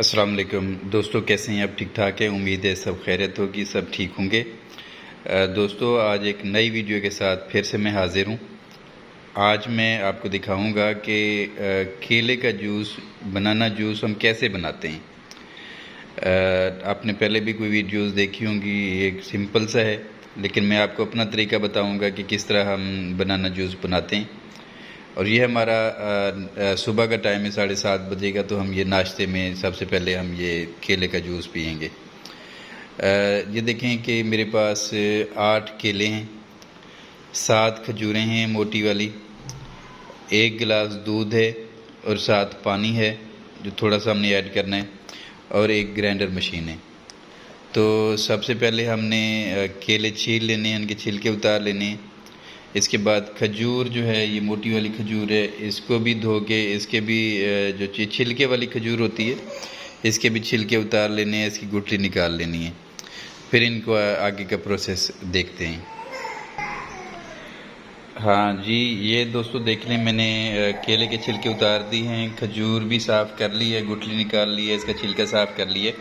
अस्सलाम वालेकुम दोस्तों, कैसे हैं आप? ठीक ठाक है, उम्मीद है सब खैरियत होगी, सब ठीक होंगे। दोस्तों, आज एक नई वीडियो के साथ फिर से मैं हाज़िर हूँ। आज मैं आपको दिखाऊंगा कि केले का जूस, बनाना जूस हम कैसे बनाते हैं। आपने पहले भी कोई वीडियोस देखी होंगी, एक सिंपल सा है, लेकिन मैं आपको अपना तरीका बताऊंगा कि किस तरह हम बनाना जूस बनाते हैं। और ये हमारा सुबह का टाइम है, 7:30 बजे का, तो हम ये नाश्ते में सबसे पहले हम ये केले का जूस पियेंगे। ये देखें कि मेरे पास 8 केले हैं, 7 खजूरें हैं मोटी वाली, 1 गिलास दूध है और 7 पानी है जो थोड़ा सा हमने ऐड करना है, और एक ग्राइंडर मशीन है। तो सबसे पहले हमने केले छील लेने हैं, इनके छिलके उतार लेने हैं। इसके बाद खजूर जो है, ये मोटी वाली खजूर है, इसको भी धो के इसके भी जो छिलके वाली खजूर होती है, इसके भी छिलके उतार लेने हैं, इसकी गुठली निकाल लेनी है। फिर इनको आगे का प्रोसेस देखते हैं। हाँ जी, ये दोस्तों देख लें, मैंने केले के छिलके उतार दी हैं, खजूर भी साफ़ कर ली है, गुठली निकाल ली है, इसका छिलका साफ़ कर लिया।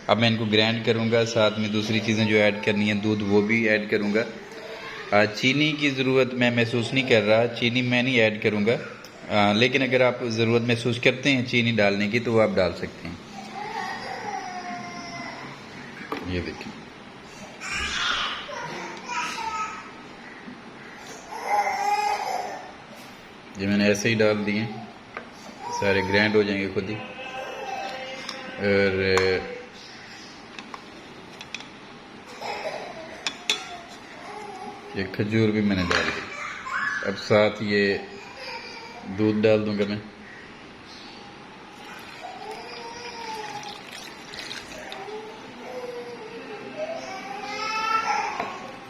अब मैं इनको ग्राइंड करूँगा, साथ में दूसरी चीज़ें जो ऐड करनी है, दूध वो भी ऐड करूँगा। चीनी की ज़रूरत मैं महसूस नहीं कर रहा, चीनी मैं नहीं ऐड करूँगा, लेकिन अगर आप ज़रूरत महसूस करते हैं चीनी डालने की तो वो आप डाल सकते हैं। ये देखिए, ये मैंने ऐसे ही डाल दिए, सारे ग्राइंड हो जाएंगे खुद ही। और ये खजूर भी मैंने डाल दी। अब साथ ये दूध डाल दूंगा मैं।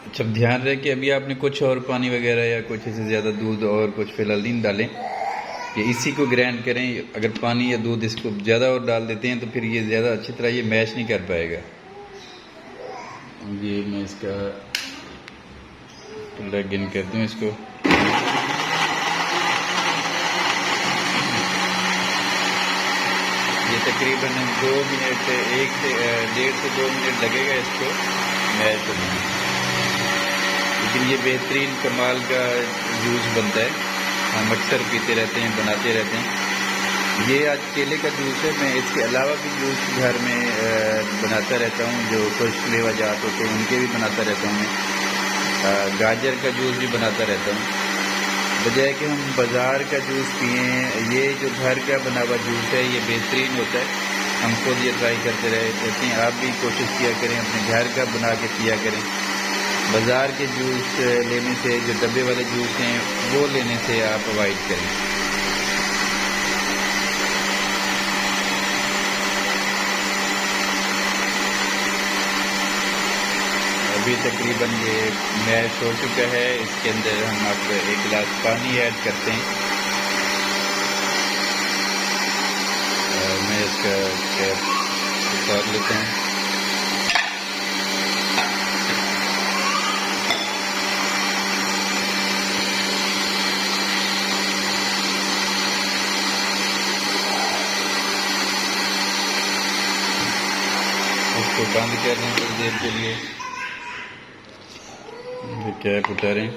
अच्छा, ध्यान रहे कि अभी आपने कुछ और पानी वगैरह या कुछ इससे ज़्यादा दूध और कुछ फिलहाल नहीं डालें, ये इसी को ग्राइंड करें। अगर पानी या दूध इसको ज़्यादा और डाल देते हैं तो फिर ये ज़्यादा अच्छी तरह ये मैश नहीं कर पाएगा। ये मैं इसका प्लग इन कर दूँ इसको। ये तकरीबन 2 मिनट, 1 से 1.5 से 2 मिनट लगेगा इसको मैश होने में, लेकिन ये बेहतरीन कमाल का जूस बनता है। हम अक्सर पीते रहते हैं, बनाते रहते हैं। ये आज केले का जूस है, मैं इसके अलावा भी जूस घर में बनाता रहता हूँ, जो खुश्क मेवा जात होते हैं उनके भी बनाता रहता हूँ मैं। गाजर का जूस भी बनाता रहता हूँ। बजाय कि हम बाज़ार का जूस पिएं, ये जो घर का बना हुआ जूस है ये बेहतरीन होता है। हम खुद ये ट्राई करते रहते हैं, आप भी कोशिश किया करें, अपने घर का बना के पिया करें। बाज़ार के जूस लेने से, जो डब्बे वाले जूस हैं वो लेने से आप अवॉइड करें। अभी तकरीबन ये मैश हो चुका है, इसके अंदर हम अब 1 गिलास पानी ऐड करते हैं। मैं इसका कैप उतार लेता हूँ। इसको बंद कर दें कुछ देर के लिए, कैप उतारें।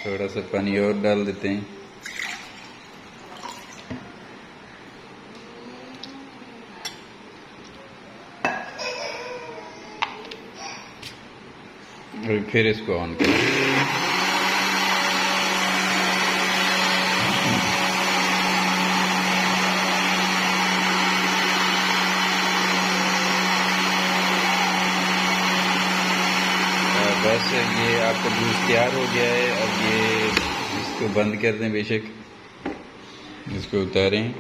थोड़ा सा पानी और डाल देते हैं। और फिर इसको ऑन करें। बस ये आपका जूस तैयार हो गया है। अब ये इसको बंद कर दें, बेशक इसको उतारें।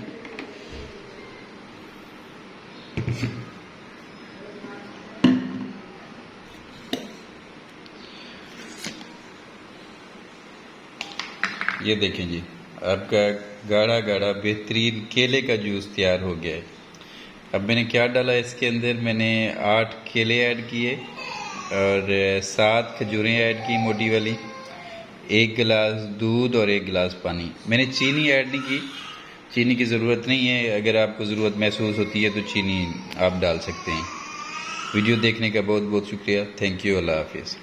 ये देखें जी, आपका गाढ़ा गाढ़ा बेहतरीन केले का जूस तैयार हो गया है। अब मैंने क्या डाला इसके अंदर, मैंने 8 केले ऐड किए और 7 खजूरें ऐड की मोटी वाली, 1 गिलास दूध और 1 गिलास पानी। मैंने चीनी ऐड नहीं की, चीनी की ज़रूरत नहीं है। अगर आपको ज़रूरत महसूस होती है तो चीनी आप डाल सकते हैं। वीडियो देखने का बहुत बहुत शुक्रिया। Thank you. अल्लाह हाफिज़।